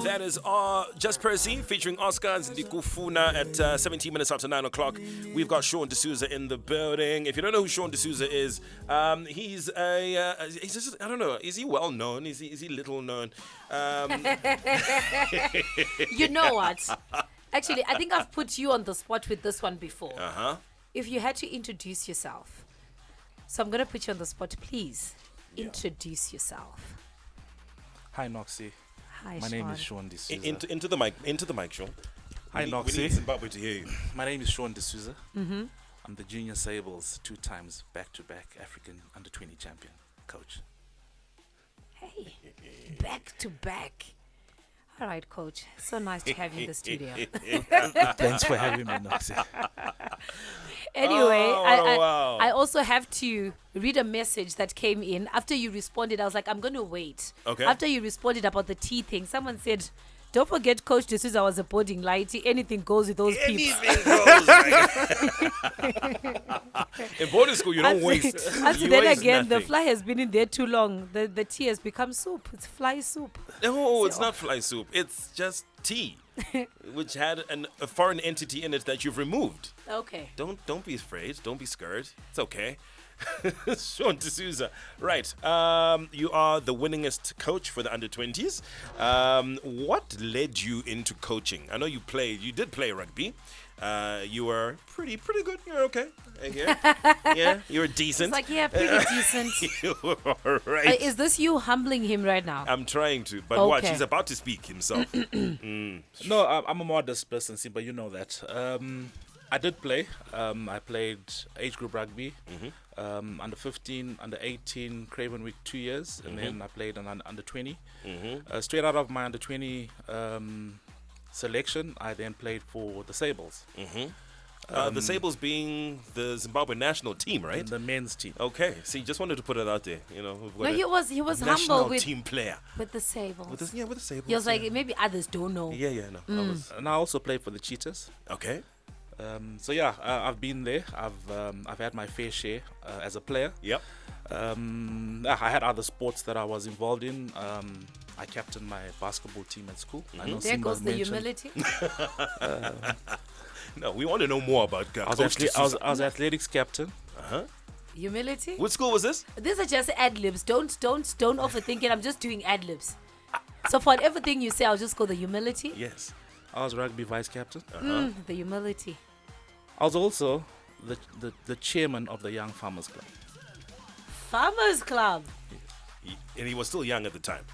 That is Just Percy featuring Oscars Ndikufuna at 17 minutes after 9 o'clock. We've got Shaun De Souza in the building. If you don't know who Shaun De Souza is, he's just, I don't know, is he well known? Is he little known? You know what? Actually, I think I've put you on the spot with this one before. Uh-huh. If you had to introduce yourself. So I'm going to put you on the spot. Please introduce yourself. Hi, Noxy. Hi, My Shaun. name is Shaun De Souza. Into the mic, Shaun. Hi, We Noxy. need Zimbabwe to hear you. My name is Shaun De Souza. Mm-hmm. I'm the Junior Sables 2 times back-to-back African Under-20 champion coach. Hey, back to back. All right, Coach. So nice to have you in the studio. Thanks for having me, Noxy. Anyway, wow. I also have to read a message that came in. After you responded, I was like, I'm going to wait. Okay. After you responded about the tea thing, someone said, don't forget Coach De Souza was a boarding lighty. Anything goes with those peeps. Anything goes. In boarding school, you don't waste. After You then waste again, the nothing. fly has been in there too long. The tea has become soup. It's fly soup. No, it's not fly soup. It's just tea, which had a foreign entity in it that you've removed. Okay. Don't be afraid. Don't be scared. It's okay. Shaun De Souza. Right. You are the winningest coach for the under-20s. What led you into coaching? I know you did play rugby. You were pretty good. You're okay. Yeah, you were decent. It's like, yeah, pretty decent. You were right. Is this you humbling him right now? I'm trying to, but watch, Okay. he's about to speak himself. No, I'm a modest person, but you know that. I did play. I played age group rugby, under 15, under 18, Craven Week 2 years, and then I played on under 20. Straight out of my under 20 selection, I then played for the Sables, The Sables being the Zimbabwe national team, right? the men's team. Okay, see, just wanted to put it out there. You know, we've got No, a he was national humble with team player. the Sables. With the Sables. He was like, maybe others don't know. yeah, no. I was, And I also played for the Cheetahs. okay. I've been there. I've had my fair share as a player. Yep. I had other sports that I was involved in. I captained my basketball team at school. I know There Simba goes the mentioned- humility. No, we want to know more about I Coach De Souza. was athletics captain. Humility? What school was this? These are just ad libs. Don't overthink it. I'm just doing ad libs. So for everything you say, I'll just go the humility. Yes. I was rugby vice captain. The humility. I was also the chairman of the Young Farmers Club. Farmers Club. And he was still young at the time.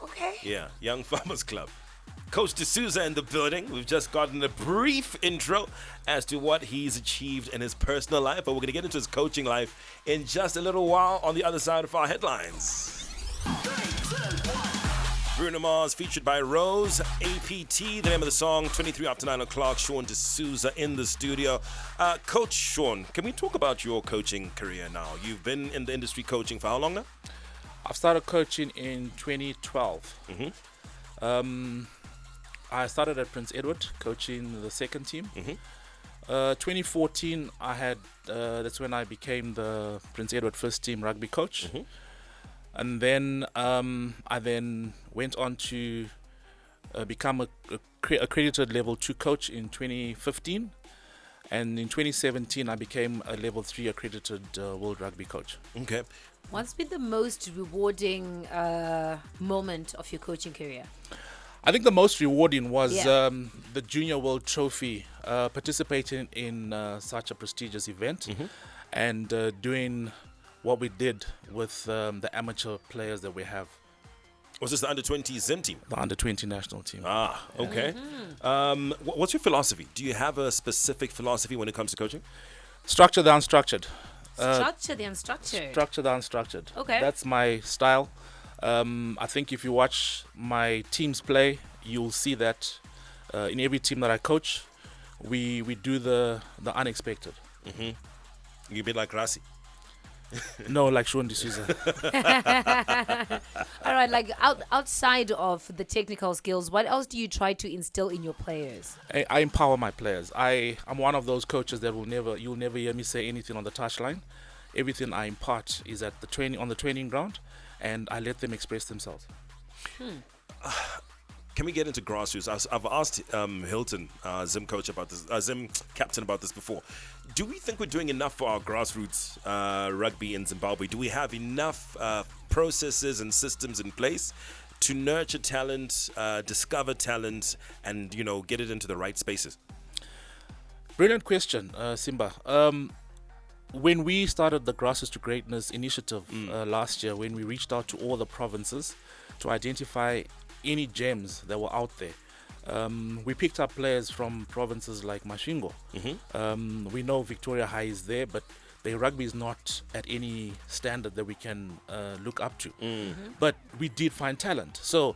Okay. Yeah, Young Farmers Club. Coach De Souza in the building. We've just gotten a brief intro as to what he's achieved in his personal life, but we're going to get into his coaching life in just a little while on the other side of our headlines. Bruno Mars featured by Rose, APT, the name of the song, 23 after 9 o'clock, Shaun De Souza in the studio. Coach Shaun, can we talk about your coaching career now? You've been in the industry coaching for how long now? I've started coaching in 2012. I started at Prince Edward, coaching the second team. 2014, that's when I became the Prince Edward first team rugby coach. And then I then went on to become a accredited level 2 coach in 2015. And in 2017, I became a level 3 accredited world rugby coach. Okay. What's been the most rewarding moment of your coaching career? I think the most rewarding was Yeah. the Junior World Trophy, participating in such a prestigious event and doing what we did with the amateur players that we have, Was this the under-20 Zim team? the under-20 national team. Ah, okay. What's your philosophy? Do you have a specific philosophy when it comes to coaching? Structure the unstructured. Structure the unstructured. Structure the unstructured. Okay. That's my style. I think if you watch my teams play, you'll see that in every team that I coach, we do the unexpected. You're a bit like Rasi. No, like Shaun De Souza. All right, like outside of the technical skills, what else do you try to instill in your players? I empower my players. I'm one of those coaches that you'll never hear me say anything on the touchline. Everything I impart is at on the training ground, and I let them express themselves. can we get into grassroots? I've asked Hilton, Zim coach, about this, Zim captain about this before. Do we think we're doing enough for our grassroots rugby in Zimbabwe? Do we have enough processes and systems in place to nurture talent, discover talent, and get it into the right spaces? Brilliant question, Simba. When we started the Grassroots to Greatness initiative last year, when we reached out to all the provinces to identify any gems that were out there, we picked up players from provinces like Masvingo. We know Victoria High is there, but their rugby is not at any standard that we can look up to. But we did find talent. So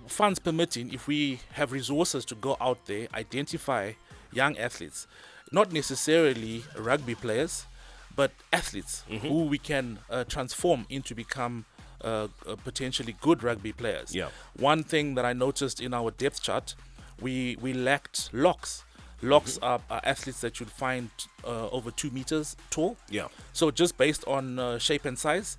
funds permitting, if we have resources to go out there, identify young athletes, not necessarily rugby players, but athletes who we can transform into become potentially good rugby players. Yeah. One thing that I noticed in our depth chart, we lacked locks. Locks are athletes that you'd find over 2 meters tall. Yeah. So just based on shape and size,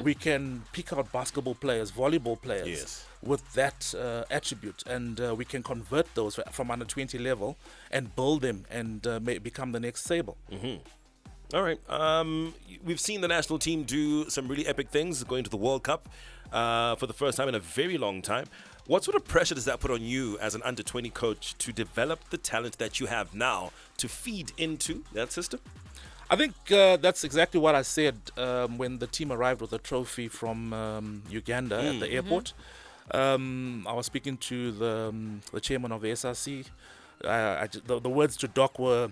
we can pick out basketball players, volleyball players. Yes. With that attribute, and we can convert those from under 20 level and build them and become the next Sable. All right. We've seen the national team do some really epic things, going to the World Cup for the first time in a very long time. What sort of pressure does that put on you as an under-20 coach to develop the talent that you have now to feed into that system? I think that's exactly what I said when the team arrived with a trophy from Uganda at the airport. I was speaking to the chairman of the SRC. The words to Doc were,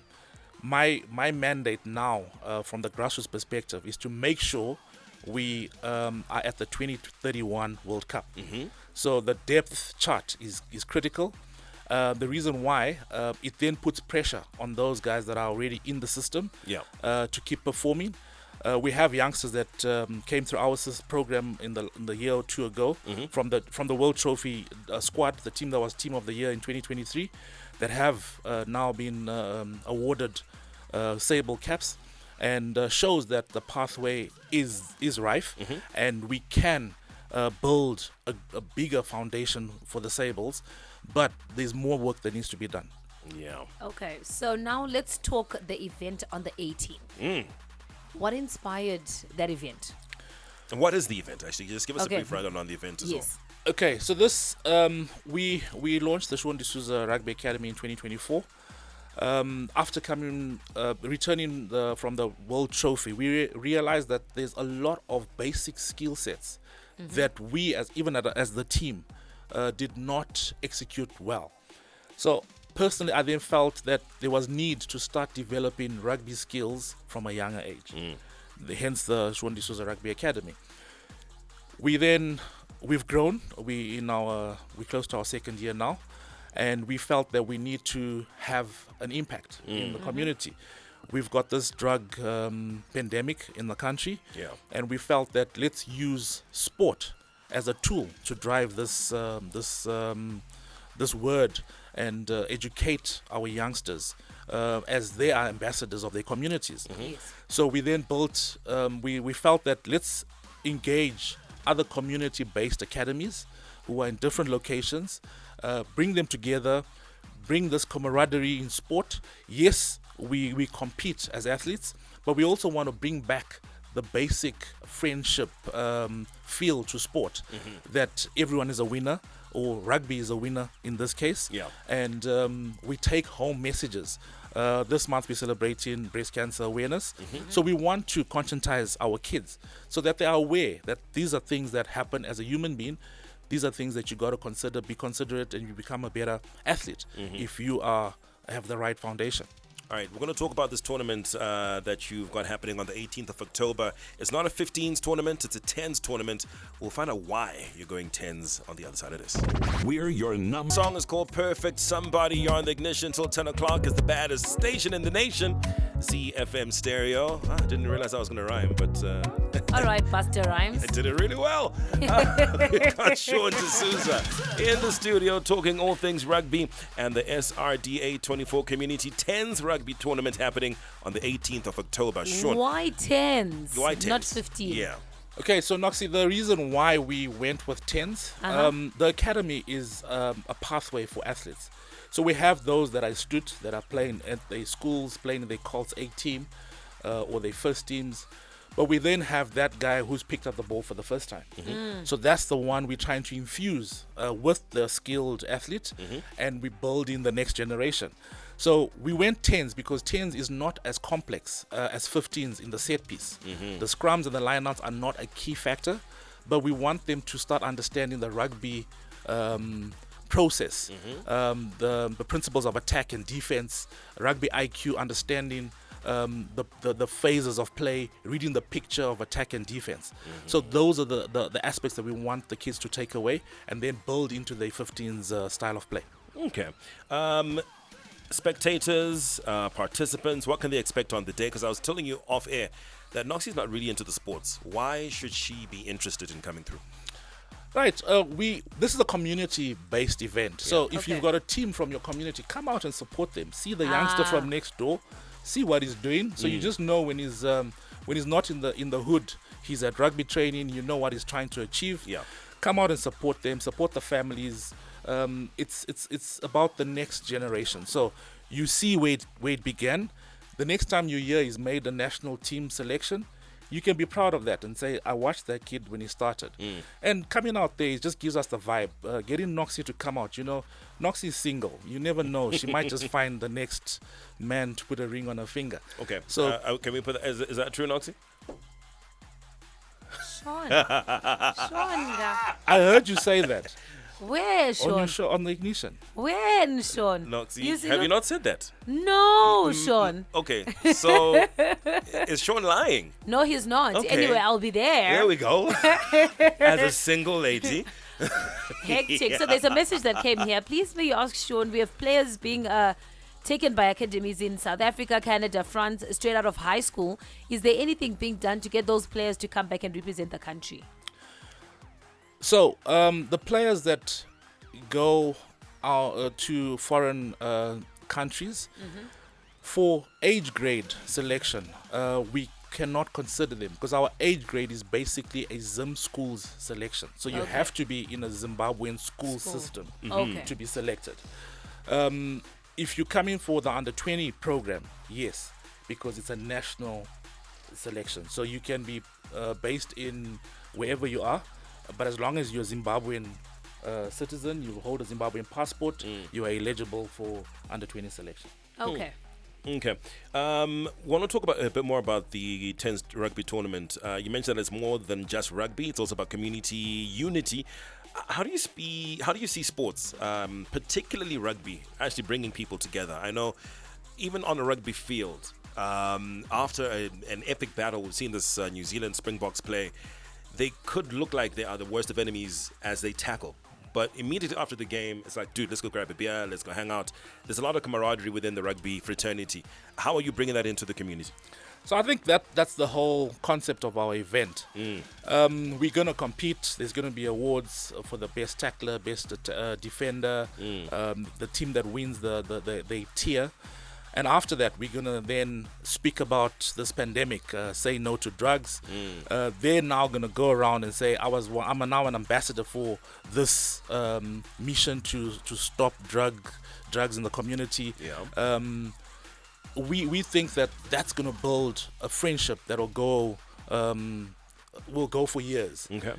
my mandate now from the grassroots perspective is to make sure we are at the 2031 World Cup. So the depth chart is critical. The reason why, it then puts pressure on those guys that are already in the system to keep performing. We have youngsters that came through our program in the year or two ago from the World Trophy squad, the team that was Team of the Year in 2023, that have now been awarded Sable caps, and shows that the pathway is rife, and we can build a bigger foundation for the Sables, but there's more work that needs to be done. Yeah. Okay, so now let's talk the event on the 18th. What inspired that event? And what is the event, actually? Just give us a brief rundown on the event as well. Okay, so this we launched the Shaun De Souza Rugby Academy in 2024. After returning from the World Trophy, we realized that there's a lot of basic skill sets that we, as the team, did not execute well. So personally, I then felt that there was need to start developing rugby skills from a younger age. Hence the Shaun De Souza Rugby Academy. We've grown. We're close to our second year now, and we felt that we need to have an impact in the community. We've got this drug pandemic in the country, and we felt that let's use sport as a tool to drive this word and educate our youngsters as they are ambassadors of their communities. So we then built, we felt that let's engage other community-based academies who are in different locations, bring them together, bring this camaraderie in sport. Yes, we compete as athletes, but we also want to bring back the basic friendship feel to sport, that everyone is a winner, or rugby is a winner in this case. And we take home messages. This month we're celebrating breast cancer awareness. So we want to conscientize our kids so that they are aware that these are things that happen as a human being. These are things that you got to consider, be considerate, and you become a better athlete if you have the right foundation. All right, we're going to talk about this tournament that you've got happening on the 18th of October. It's not a 15s tournament, it's a 10s tournament. We'll find out why you're going 10s on the other side of this. We're your number. Song is called Perfect Somebody. You're on the ignition until 10 o'clock. Is the baddest station in the nation. ZiFM Stereo. I didn't realize I was going to rhyme, but... All right, Buster Rhymes. I did it really well. We got Shaun De Souza in the studio talking all things rugby and the SDRA24 Community 10s rugby tournament happening on the 18th of October. Shaun, Why 10s? why 10s? Not 15. Yeah. Okay, so Noxy, the reason why we went with 10s, the academy is a pathway for athletes. So we have those that are astute, that are playing at their schools, playing in their Colts A team or their first teams. But we then have that guy who's picked up the ball for the first time. So that's the one we're trying to infuse with the skilled athlete, and we build in the next generation. So we went 10s because 10s is not as complex as 15s in the set piece. The scrums and the lineouts are not a key factor, but we want them to start understanding the rugby process, the principles of attack and defense, rugby IQ, understanding the phases of play, reading the picture of attack and defense. So those are the aspects that we want the kids to take away and then build into the 15s style of play. Okay. Spectators, participants, what can they expect on the day? Because I was telling you off air that Noxy's not really into the sports. Why should she be interested in coming through? Right. This is a community-based event. So if you've got a team from your community, come out and support them. See the youngster from next door. See what he's doing. So you just know when he's not in the hood, he's at rugby training. You know what he's trying to achieve. Yeah. Come out and support them. Support the families. It's about the next generation. So you see where it began. The next time you hear he's made a national team selection, you can be proud of that and say, I watched that kid when he started. And coming out there, it just gives us the vibe. Getting Noxy to come out, Noxy is single. You never know. She might just find the next man to put a ring on her finger. Okay. So can we put that, is that true, Noxy? Shaun. I heard you say that. Where, Shaun? On your show, on the Ignition. When, Shaun? Noxy, have you not said that? No, Shaun. Okay, so is Shaun lying? No, he's not. Okay. Anyway, I'll be there. There we go. As a single lady. Hectic. So there's a message that came here. Please may you ask Shaun, we have players being taken by academies in South Africa, Canada, France, straight out of high school. Is there anything being done to get those players to come back and represent the country? So the players that go to foreign countries, for age grade selection, we cannot consider them because our age grade is basically a Zim schools selection. So you have to be in a Zimbabwean school system to be selected. If you come in for the under 20 program, yes, because it's a national selection. So you can be based in wherever you are. But as long as you're a Zimbabwean citizen, you hold a Zimbabwean passport, you are eligible for under 20 selection. Okay. Okay. Want to talk about a bit more about the 10th rugby tournament. You mentioned that it's more than just rugby; it's also about community unity. How do you see sports, particularly rugby, actually bringing people together? I know, even on a rugby field, after an epic battle, we've seen this New Zealand Springboks play. They could look like they are the worst of enemies as they tackle. But immediately after the game, it's like, dude, let's go grab a beer, let's go hang out. There's a lot of camaraderie within the rugby fraternity. How are you bringing that into the community? So I think that's the whole concept of our event. We're going to compete. There's going to be awards for the best tackler, best defender, the team that wins the tier. And after that, we're going to then speak about this pandemic, say no to drugs. They're now going to go around and say, I'm now an ambassador for this mission to stop drugs in the community. Yeah. We think that's going to build a friendship that will go for years. Okay.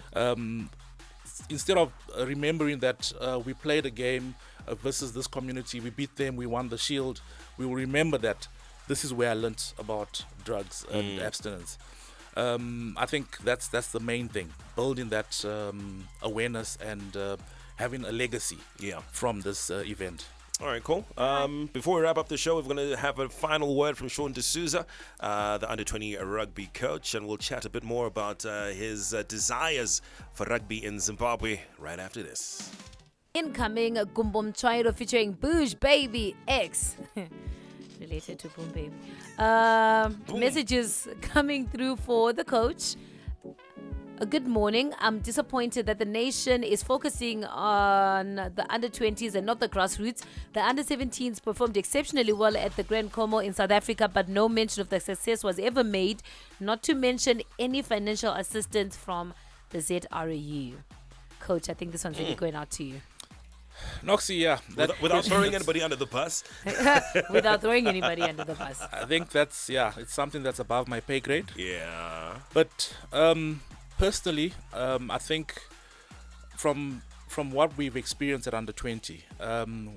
Instead of remembering that we played a game versus this community, we beat them, we won the shield, we will remember that this is where I learnt about drugs and abstinence. I think that's the main thing, building that awareness and having a legacy from this event. All right, cool. Before we wrap up the show, we're going to have a final word from Shaun De Souza, the under-20 rugby coach, and we'll chat a bit more about his desires for rugby in Zimbabwe right after this. Incoming Gumbo Mchwairo featuring Bouge Baby X. Related to Boom Baby. Messages coming through for the coach. Good morning. I'm disappointed that the nation is focusing on the under-20s and not the grassroots. The under-17s performed exceptionally well at the Grand Como in South Africa, but no mention of the success was ever made, not to mention any financial assistance from the ZRU. Coach, I think this one's really going out to you. Noxy, yeah. Without throwing anybody under the bus. Without throwing anybody under the bus. I think that's, it's something that's above my pay grade. Yeah. But personally, I think from what we've experienced at under 20,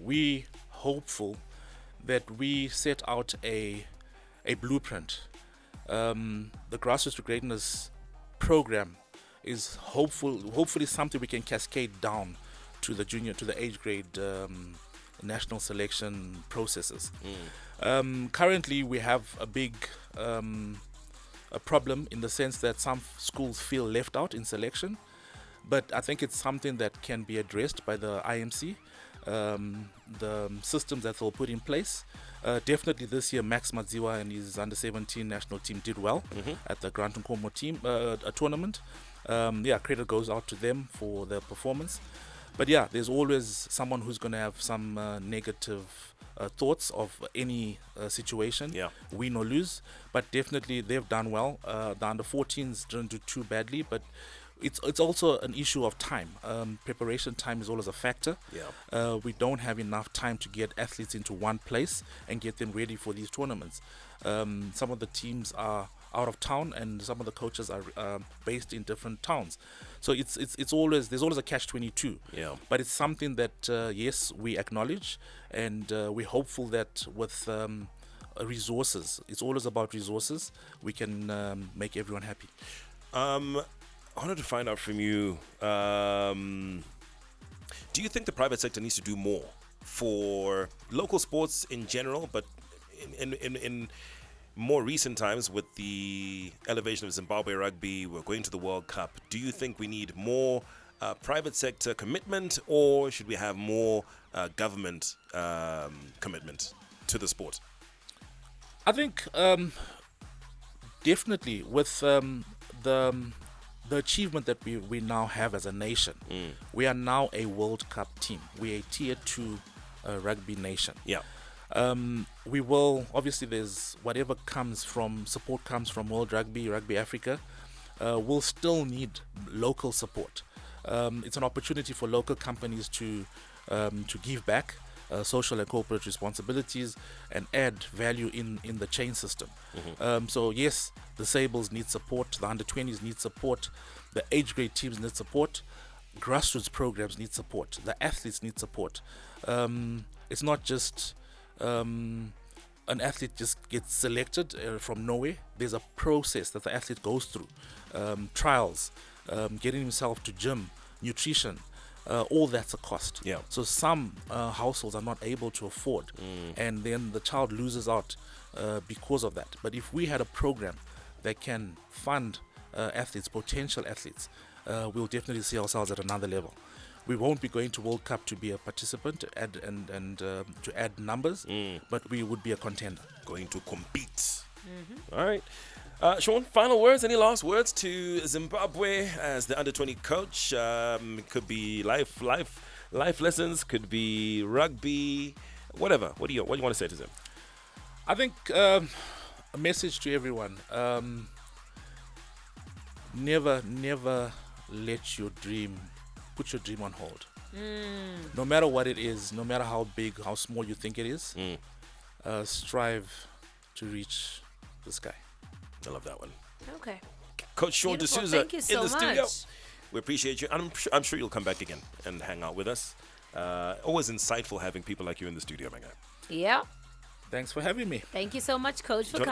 we hopeful that we set out a blueprint. The Grassroots to Greatness program is hopefully something we can cascade down to the age grade national selection processes. Currently, we have a big a problem in the sense that some schools feel left out in selection, but I think it's something that can be addressed by the IMC, the systems that they'll put in place. Definitely this year, Max Madziwa and his under-17 national team did well at the Grand Como team tournament. Credit goes out to them for their performance. But yeah, there's always someone who's going to have some negative thoughts of any situation, win or lose. But definitely they've done well. The under-14s didn't do too badly, but it's also an issue of time. Preparation time is always a factor. We don't have enough time to get athletes into one place and get them ready for these tournaments. Some of the teams are out of town and some of the coaches are based in different towns, so there's always a catch-22. But it's something that yes, we acknowledge, and we're hopeful that with resources, it's always about resources, we can make everyone happy. I wanted to find out from you, do you think the private sector needs to do more for local sports in general, but in more recent times with the elevation of Zimbabwe Rugby, we're going to the World Cup. Do you think we need more private sector commitment, or should we have more government commitment to the sport? I think definitely with the achievement that we now have as a nation, we are now a World Cup team. We're a tier 2 rugby nation. We will, obviously there's whatever support comes from World Rugby Africa, we'll still need local support. It's an opportunity for local companies to give back social and corporate responsibilities and add value in the chain system. So yes, the Sables need support, the under-20s need support, the age grade teams need support, grassroots programs need support, the athletes need support. It's not just an athlete just gets selected from nowhere. There's a process that the athlete goes through, trials, getting himself to gym, nutrition, all that's a cost. So some households are not able to afford, and then the child loses out because of that. But if we had a program that can fund athletes, potential athletes, we'll definitely see ourselves at another level. We won't be going to World Cup to be a participant and to add numbers, but we would be a contender. Going to compete. All right. Shaun, final words, any last words to Zimbabwe as the under-20 coach? Could be life lessons, could be rugby, whatever. What do you want to say to them? I think a message to everyone, never let your dream, put your dream on hold. No matter what it is, no matter how big, how small you think it is, strive to reach the sky. I love that one. Okay. Coach Shaun De Souza Thank you so in the studio. much. We appreciate you. And I'm sure you'll come back again and hang out with us. Always insightful having people like you in the studio, my guy. Yeah. Thanks for having me. Thank you so much, Coach, for coming.